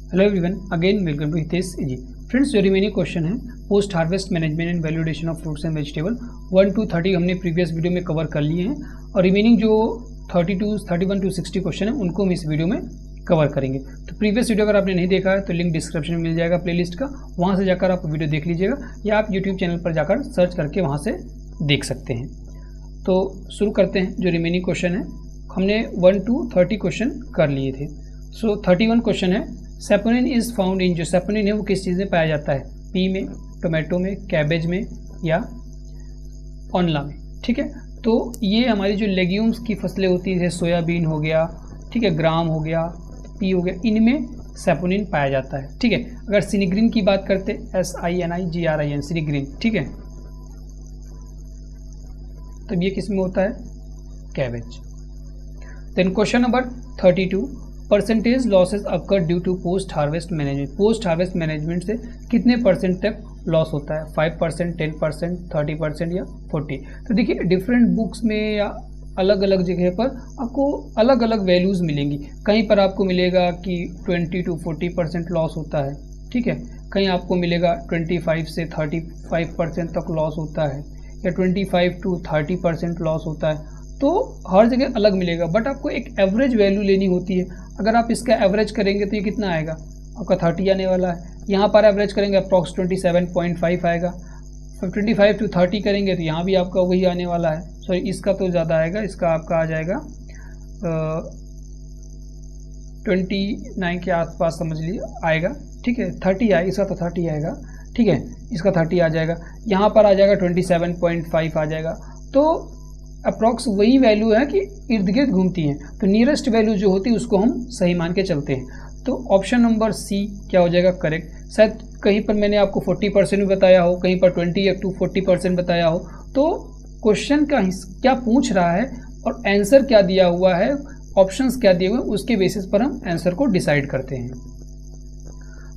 Hello everyone, again welcome to Hitesh ji. Friends, जो remaining question है post harvest management and valuation of fruits and vegetable 1 to 30 हमने previous video में cover कर लिए हैं और रिमेनिंग जो 31 to 60 क्वेश्चन है उनको हम इस वीडियो में कवर करेंगे। तो प्रीवियस वीडियो अगर आपने नहीं देखा है तो लिंक डिस्क्रिप्शन में मिल जाएगा प्लेलिस्ट का, वहाँ से जाकर आप वीडियो देख लीजिएगा या आप यूट्यूब चैनल पर जाकर सर्च करके वहाँ से देख सकते हैं। तो शुरू करते हैं। जो रिमेनिंग क्वेश्चन है हमने 1 to 30 क्वेश्चन कर लिए थे। सो 31 क्वेश्चन है, सैपोनिन इज फाउंड इन, जो सैपोनिन है वो किस चीज़ में पाया जाता है? पी में, टोमेटो में, कैबेज में या ऑनला में। ठीक है, तो ये हमारी जो लेग्यूम्स की फसलें होती है, सोयाबीन हो गया, ठीक है, ग्राम हो गया, पी हो गया, इनमें सैपोनिन पाया जाता है। ठीक है, अगर सिनिग्रीन की बात करते SINIGRIN सिनिग्रीन, ठीक है, तो ये किस में होता है? Cabbage. Then question number 32, percentage losses occur due to post harvest management. Post harvest management से कितने परसेंट तक लॉस होता है? 5%, 10%, 30% या 40%। तो देखिए डिफरेंट बुक्स में या अलग अलग जगह पर आपको अलग अलग वैल्यूज़ मिलेंगी। कहीं पर आपको मिलेगा कि 20 to 40% लॉस होता है, ठीक है, कहीं आपको मिलेगा 25 से 35% तक लॉस होता है या 25 to 30% लॉस होता है। तो हर जगह अलग मिलेगा, बट आपको एक एवरेज वैल्यू लेनी होती है। अगर आप इसका एवरेज करेंगे तो ये कितना आएगा? आपका 30 आने वाला है। यहाँ पर एवरेज करेंगे अप्रॉक्स 27.5 आएगा। फिर 25 to 30 करेंगे तो यहाँ भी आपका वही आने वाला है। सॉरी, इसका तो ज़्यादा आएगा, इसका आपका आ जाएगा 29 के आसपास समझ लीजिए आएगा। ठीक है, 30 आएगा, इसका तो 30 आएगा। ठीक है, इसका 30 आ जाएगा, यहाँ पर आ जाएगा 27.5 आ जाएगा। तो अप्रॉक्स वही वैल्यू है कि इर्द गिर्द घूमती हैं। तो नियरेस्ट वैल्यू जो होती है उसको हम सही मान के चलते हैं। तो ऑप्शन नंबर सी क्या हो जाएगा? करेक्ट। शायद कहीं पर मैंने आपको 40% भी बताया हो, कहीं पर 20 to 40% बताया हो। तो क्वेश्चन का क्या पूछ रहा है और आंसर क्या दिया हुआ है, ऑप्शंस क्या दिए हुए हैं, उसके बेसिस पर हम आंसर को डिसाइड करते हैं।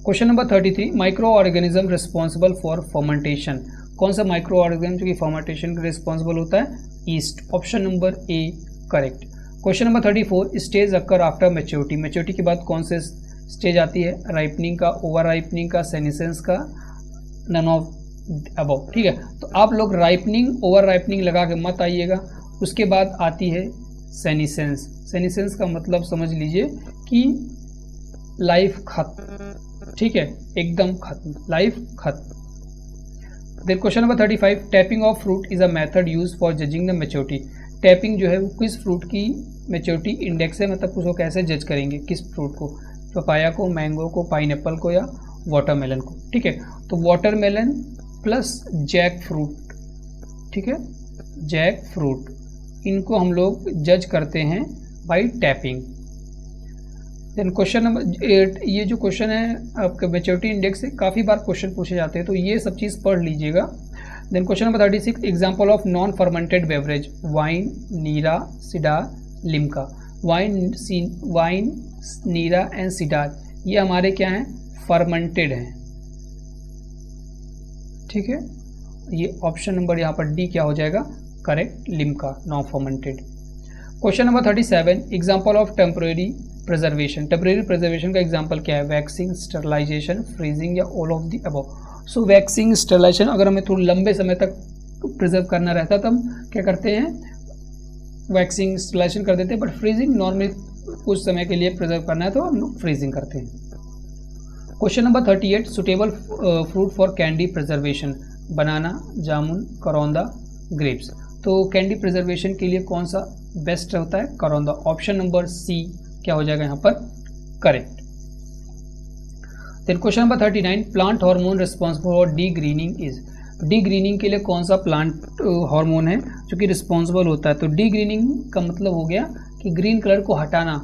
Question number 33, micro organism responsible for fermentation. कौन सा माइक्रो ऑर्गेनिज्म जो कि फर्मेंटेशन का रिस्पॉन्सिबल होता है? East. Option number A correct. Question number 34, stage occur after maturity. Maturity के बाद कौन से स्टेज आती है? राइपनिंग का, ओवर राइपनिंग का, सेनेसेंस का, नन ऑफ अबव। ठीक है, तो आप लोग राइपनिंग ओवर राइपनिंग लगा के मत आइएगा। उसके बाद आती है सेनेसेंस। सेनेसेंस का मतलब समझ लीजिए कि लाइफ खत्म। ठीक है, एकदम खत्म, लाइफ खत्म। Then question number 35, tapping of fruit is a method use for judging the maturity. Tapping जो है वो किस फ्रूट की मैच्योरिटी इंडेक्स है, मतलब उसको कैसे जज करेंगे, किस फ्रूट को? पपाया को, मैंगो को, पाइनएप्पल को या वाटरमेलन को। ठीक है, तो वाटरमेलन प्लस जैक फ्रूट, ठीक है, जैक फ्रूट, इनको हम लोग जज करते हैं by tapping. Then question number 8, ये जो क्वेश्चन है आपके मैच्योरिटी इंडेक्स से काफ़ी बार क्वेश्चन पूछे जाते हैं, तो ये सब चीज़ पढ़ लीजिएगा। Then question number 36, example of non fermented beverage. Wine, neera, cider, Limca. Wine, neera and cider ये हमारे क्या हैं? फर्मेंटेड हैं। ठीक है, ये ऑप्शन नंबर यहाँ पर डी क्या हो जाएगा? Correct, Limca, non fermented. Question number 37, example of temporary preservation. Temporary preservation का एग्जांपल क्या है? वैक्सिंग, स्टरलाइजेशन, फ्रीजिंग या all of the above. So waxing, sterilisation, अगर हमें थोड़ा लंबे समय तक प्रिजर्व करना रहता तो हम क्या करते हैं? वैक्सिंग, स्टरलाइजेशन कर देते हैं। बट फ्रीजिंग नॉर्मली कुछ समय के लिए प्रिजर्व करना है तो हम लोग फ्रीजिंग करते हैं। Question number 38, suitable fruit for candy preservation. Banana, jamun, karonda, grapes. तो कैंडी प्रिजर्वेशन के लिए कौन सा बेस्ट होता है? करौंदा। ऑप्शन नंबर सी क्या हो जाएगा यहाँ पर? Correct. Then question number 39, plant hormone responsible for degreening is. Degreening के लिए कौन सा प्लांट हार्मोन है जो कि रिस्पॉन्सिबल होता है? तो डी ग्रीनिंग का मतलब हो गया कि ग्रीन कलर को हटाना।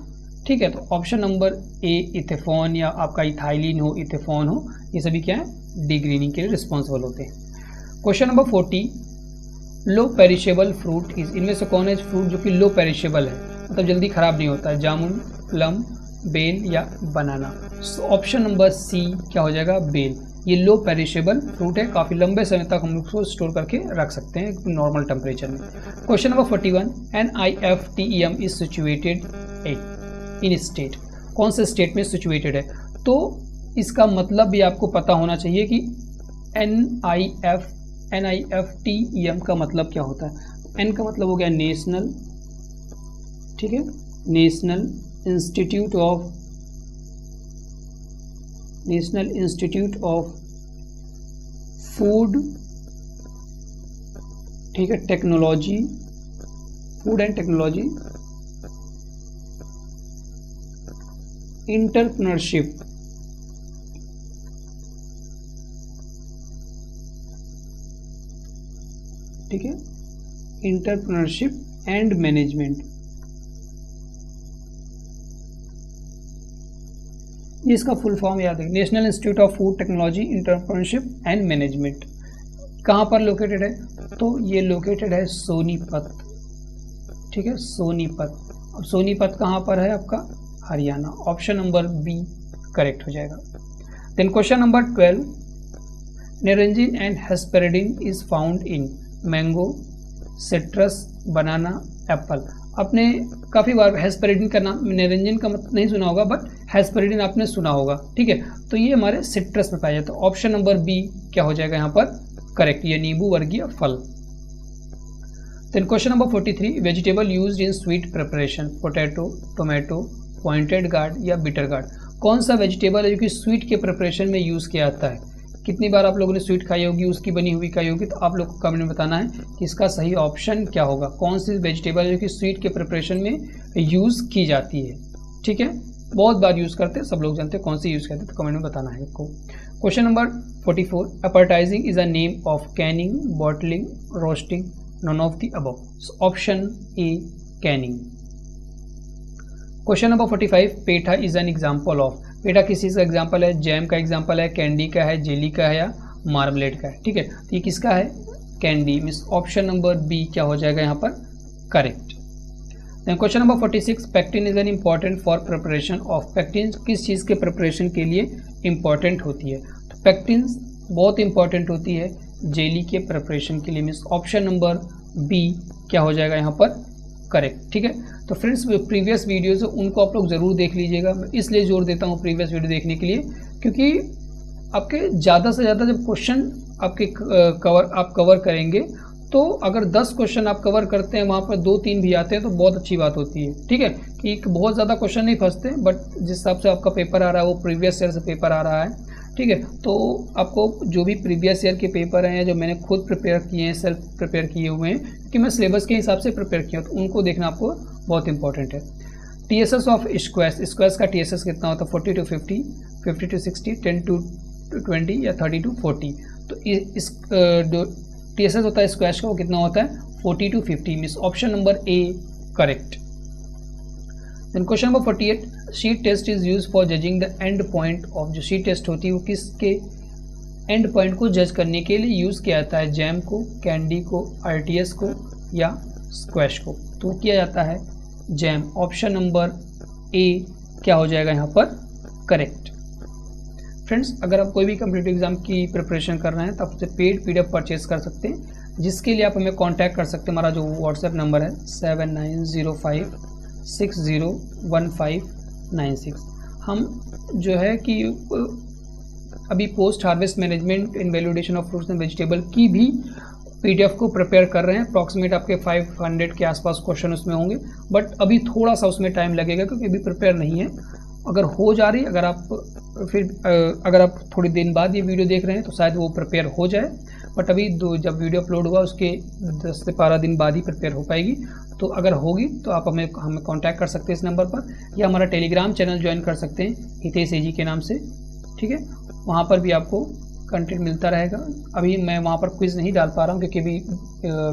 ठीक है, तो ऑप्शन नंबर ए इथेफॉन या आपका इथाइलिन हो, इथेफॉन हो, ये सभी क्या है? डी ग्रीनिंग के लिए रिस्पॉन्सिबल होते हैं। Question number 40, low perishable fruit is. इनमें से कौन है फ्रूट जो कि लो पेरिशेबल है, मतलब जल्दी खराब नहीं होता है? जामुन, प्लम, बेल या बनाना। सो ऑप्शन नंबर सी क्या हो जाएगा? बेल। ये लो पेरिशेबल फ्रूट है, काफ़ी लंबे समय तक हम उसको स्टोर करके रख सकते हैं नॉर्मल टेम्परेचर में। Question number 41, NIFTEM is situated in state. कौन से स्टेट में सिचुएटेड है? तो इसका मतलब भी आपको पता होना चाहिए कि NIFTEM का मतलब क्या होता है। N का मतलब हो गया नेशनल, ठीक है, नेशनल इंस्टीट्यूट ऑफ फूड, ठीक है, technology, food and technology, entrepreneurship, ठीक है, इंटरप्रेन्योरशिप एंड मैनेजमेंट, ये इसका फुल फॉर्म याद है, national institute of food technology entrepreneurship and management. कहाँ पर लोकेटेड है? तो ये लोकेटेड है सोनीपत, ठीक है, सोनीपत। अब सोनीपत कहाँ पर है आपका? Haryana. Option number B correct हो जाएगा। Then question number 12, naringin and hesperidin is found in mango, citrus, banana, apple. आपने काफ़ी बार हेस्पेरिडिन का नाम, नेरेंजिन का मतलब नहीं सुना होगा, बट हेस्पेरिडिन आपने सुना होगा, ठीक है। तो ये हमारे सिट्रस में पाया जाता है। ऑप्शन नंबर बी क्या हो जाएगा यहाँ पर? करेक्ट, ये नींबू वर्गीय फल। Then question number 43, vegetable used in sweet preparation, potato, tomato, pointed gourd या बिटर गार्ड। कौन सा वेजिटेबल है जो कि स्वीट के प्रिपरेशन में यूज़ किया जाता है? कितनी बार आप लोगों ने स्वीट खाई होगी, उसकी बनी हुई खाई होगी, तो आप लोग को कमेंट में बताना है कि इसका सही ऑप्शन क्या होगा। कौन सी वेजिटेबल है जो कि स्वीट के प्रिपरेशन में यूज़ की जाती है, ठीक है, बहुत बार यूज़ करते हैं, सब लोग जानते हैं कौन सी यूज़ करते हैं, तो कमेंट में बताना है आपको। Question number 44, appertizing is a name of canning, bottling, roasting, none of the above. Option A canning. Question number 45, petha is an example of. पेठा किस चीज़ का एग्जाम्पल है? जैम का एग्जाम्पल है, कैंडी का है, जेली का है या मार्मलेट का है, ठीक है। तो ये किसका है? Candy. Means option number B क्या हो जाएगा यहाँ पर? Correct. Then question number 46, pectin is an important for preparation of. Pectin किस चीज़ के प्रिपरेशन के लिए इंपॉर्टेंट होती है? तो पैक्टिन बहुत इंपॉर्टेंट होती है जेली के प्रिपरेशन के लिए। मीन्स ऑप्शन नंबर बी क्या हो जाएगा यहाँ पर? करेक्ट, ठीक है। तो फ्रेंड्स, प्रीवियस वीडियोज़ उनको आप लोग ज़रूर देख लीजिएगा। मैं इसलिए जोर देता हूँ प्रीवियस वीडियो देखने के लिए, क्योंकि आपके ज़्यादा से ज़्यादा जब क्वेश्चन आपके आप कवर करेंगे, तो अगर 10 क्वेश्चन आप कवर करते हैं, वहाँ पर 2-3 भी आते हैं, तो बहुत अच्छी बात होती है, ठीक है, कि बहुत ज़्यादा क्वेश्चन नहीं फंसते, बट जिस हिसाब से आपका पेपर आ रहा है वो प्रीवियस ईयर से पेपर आ रहा है, ठीक है। तो आपको जो भी प्रीवियस ईयर के पेपर हैं, जो मैंने खुद प्रिपेयर किए हैं, सेल्फ प्रिपेयर किए हुए हैं, क्योंकि मैं सिलेबस के हिसाब से प्रिपेयर किया, तो उनको देखना आपको बहुत इंपॉर्टेंट है। TSS ऑफ स्क्वैश का TSS कितना होता है? 40 to 50, 50 to 60, 10 to 20 या 30 to 40। तो इस जो TSS होता है स्क्वैश का, वो कितना होता है? 40 to 50। Means option number A correct. Then question number 48, sheet test is use for judging the end point of. जो शीट टेस्ट होती है वो किसके एंड पॉइंट को जज करने के लिए यूज़ किया जाता है? जैम को, कैंडी को, RTS को या स्क्वैश को। तो किया जाता है जैम। ऑप्शन नंबर ए क्या हो जाएगा यहाँ पर? करेक्ट। फ्रेंड्स, अगर आप कोई भी कम्पिटिटिव एग्जाम की प्रिपरेशन कर रहे हैं तो आप उससे पेड PDF परचेज कर सकते हैं, जिसके लिए आप हमें कांटेक्ट कर सकते हैं। हमारा जो व्हाट्सएप नंबर है 7905601596। हम जो है कि अभी post harvest management in value addition of fruits and vegetable की भी PDF को प्रिपेयर कर रहे हैं। अप्रॉक्सीमेट आपके 500 के आसपास क्वेश्चन उसमें होंगे, बट अभी थोड़ा सा उसमें टाइम लगेगा क्योंकि अभी प्रिपेयर नहीं है। अगर हो जा रही, अगर आप थोड़ी दिन बाद ये वीडियो देख रहे हैं तो शायद वो प्रिपेयर हो जाए, बट अभी जब वीडियो अपलोड हुआ उसके 10 से 12 दिन बाद ही प्रिपेयर हो पाएगी। तो अगर होगी तो आप हमें कांटेक्ट कर सकते हैं इस नंबर पर, या हमारा टेलीग्राम चैनल ज्वाइन कर सकते हैं हितेश एजी के नाम से, ठीक है। वहाँ पर भी आपको कंटेंट मिलता रहेगा। अभी मैं वहाँ पर क्विज़ नहीं डाल पा रहा हूँ क्योंकि अभी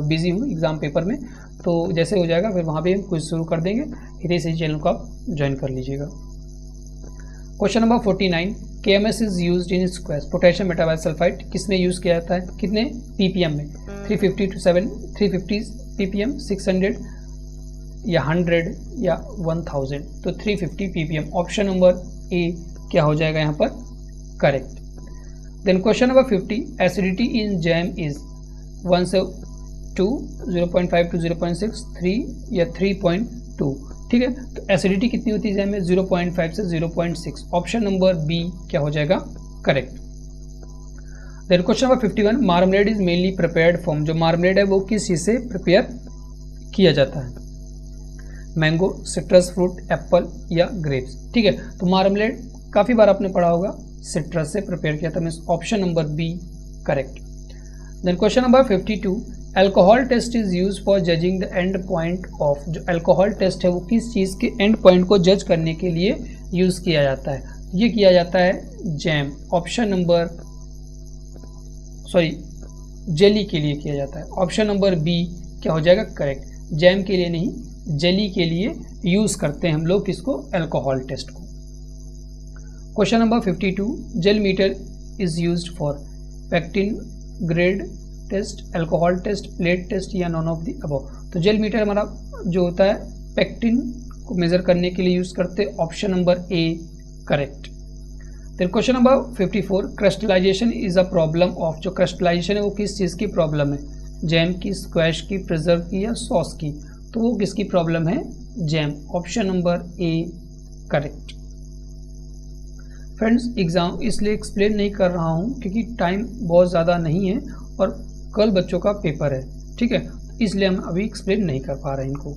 बिजी हूँ एग्ज़ाम पेपर में, तो जैसे हो जाएगा फिर वहाँ पे हम क्विज़ शुरू कर देंगे। हितेश एजी चैनल को आप ज्वाइन कर लीजिएगा। Question number 49, KMS is used in squash. Potassium metabisulphite किस में यूज़ किया जाता है? कितने ppm में? 350 ppm, 600 या 100 या 1000। तो 350 ppm। ऑप्शन नंबर ए क्या हो जाएगा यहाँ पर? Correct. Then question number 50, acidity in jam is 1 से 2, 0.5 to 0.6, 3 या 3.2। ठीक है। तो एसिडिटी कितनी होती है जैम में, 0.5 से 0.6। ऑप्शन नंबर बी क्या हो जाएगा correct. Then question number 51, marmalade is mainly prepared from, जो मार्मलेड है वो किस चीज़ से प्रिपेयर किया जाता है, मैंगो, सिट्रस फ्रूट, एप्पल या ग्रेप्स। ठीक है, तो मार्मलेड काफ़ी बार आपने पढ़ा होगा, सिट्रस से प्रिपेयर किया था। Means option number B correct. Then question number 52, alcohol test is use for judging the end point of, जो अल्कोहल टेस्ट है वो किस चीज़ के एंड पॉइंट को जज करने के लिए यूज़ किया जाता है, ये किया जाता है जैम। ऑप्शन नंबर जेली के लिए किया जाता है। ऑप्शन नंबर बी क्या हो जाएगा करेक्ट, जैम के लिए नहीं, जेली के लिए यूज़ करते हैं हम लोग किसको, अल्कोहल टेस्ट को। Question number 52, gel meter is used for pectin, grade test, alcohol test, plate test या नॉन ऑफ द अबव। तो जेल मीटर हमारा जो होता है पेक्टिन को मेजर करने के लिए यूज़ करते हैं। Option number A correct. फिर question number 54, crystallisation is a problem of, जो क्रिस्टलाइजेशन है वो किस चीज़ की प्रॉब्लम है, जैम की, स्क्वैश की, प्रिजर्व की या सॉस की। तो वो किसकी प्रॉब्लम है, jam. Option number A correct. Friends exam इसलिए एक्सप्लेन नहीं कर रहा हूँ क्योंकि टाइम बहुत ज़्यादा नहीं है और कल बच्चों का पेपर है, ठीक है, इसलिए हम अभी एक्सप्लेन नहीं कर पा रहे हैं इनको।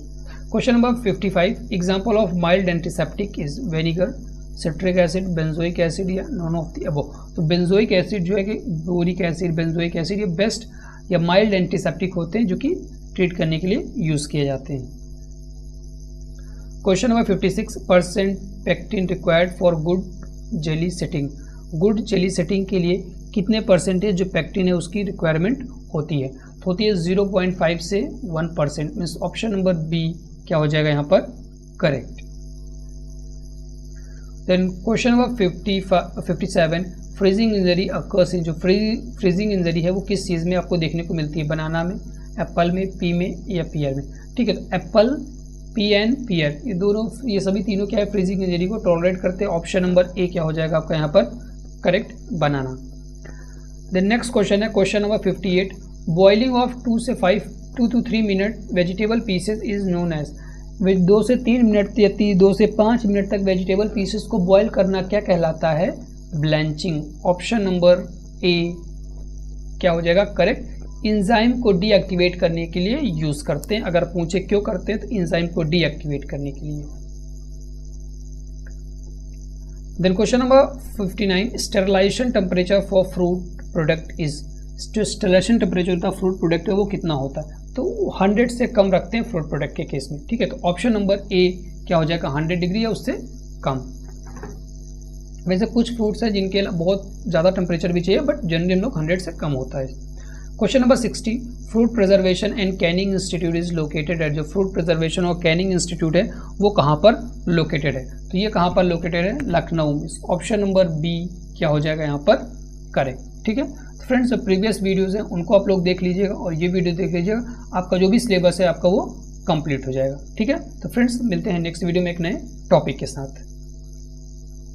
Question number 55, example of mild antiseptic is vinegar, citric acid, benzoic acid या नॉन ऑफ द अबव। तो बेंजोइक एसिड जो है कि बोरिक एसिड, बेंजोइक एसिड ये बेस्ट या माइल्ड एंटीसेप्टिक होते हैं जो कि ट्रीट करने के लिए यूज़ किए जाते हैं। Question number 56, pectin required for good jelly setting, good jelly setting के लिए कितने परसेंटेज जो पेक्टिन है उसकी रिक्वायरमेंट होती है, तो होती है 0.5 से 1%। मीन्स ऑप्शन नंबर बी क्या हो जाएगा यहाँ पर correct. Then question number 57, freezing injury occurs in, जो फ्रीजिंग इंजरी है वो किस चीज़ में आपको देखने को मिलती है, बनाना में, एप्पल में, पी में या पियर में। ठीक है, तो एप्पल, पी एंड पियर ये सभी तीनों क्या है फ्रीजिंग इंजरी को टॉलरेट करते हैं। ऑप्शन नंबर ए क्या हो जाएगा आपका यहाँ पर correct, banana. Then next question है question number 58, boiling of 2 to 3 minute vegetable pieces is known as, 2 से 3 मिनट या 2 से 5 मिनट तक वेजिटेबल पीसेस को बॉयल करना क्या कहलाता है, ब्लैंचिंग। ऑप्शन नंबर ए क्या हो जाएगा करेक्ट, इंजाइम को डीएक्टिवेट करने के लिए यूज करते हैं। अगर पूछे क्यों करते हैं तो इंजाइम को डीएक्टिवेट करने के लिए। Then question number 59, sterilisation temperature for fruit product is, जो स्टेरिलाइजेशन टेम्परेचर होता है फ्रूट प्रोडक्ट है वो कितना होता है, तो 100 से कम रखते हैं फ्रूट प्रोडक्ट के केस में। ठीक है, तो ऑप्शन नंबर ए क्या हो जाएगा 100 डिग्री या उससे कम। वैसे कुछ फ्रूट्स हैं जिनके बहुत ज़्यादा टेम्परेचर भी चाहिए बट जनरली हम लोग 100 से कम होता है। Question number 60, fruit preservation and Canning institute is located है, जो फ्रूट प्रिजर्वेशन और कैनिंग इंस्टीट्यूट है वो कहाँ पर लोकेटेड है, तो ये कहाँ पर लोकेटेड है, लखनऊ में। ऑप्शन नंबर बी क्या हो जाएगा यहाँ पर करेक्ट। ठीक है फ्रेंड्स, जो प्रीवियस वीडियोज़ हैं उनको आप लोग देख लीजिएगा और ये वीडियो देख लीजिएगा, आपका जो भी सिलेबस है आपका वो कंप्लीट हो जाएगा। ठीक है, तो फ्रेंड्स मिलते हैं नेक्स्ट वीडियो में एक नए टॉपिक के साथ।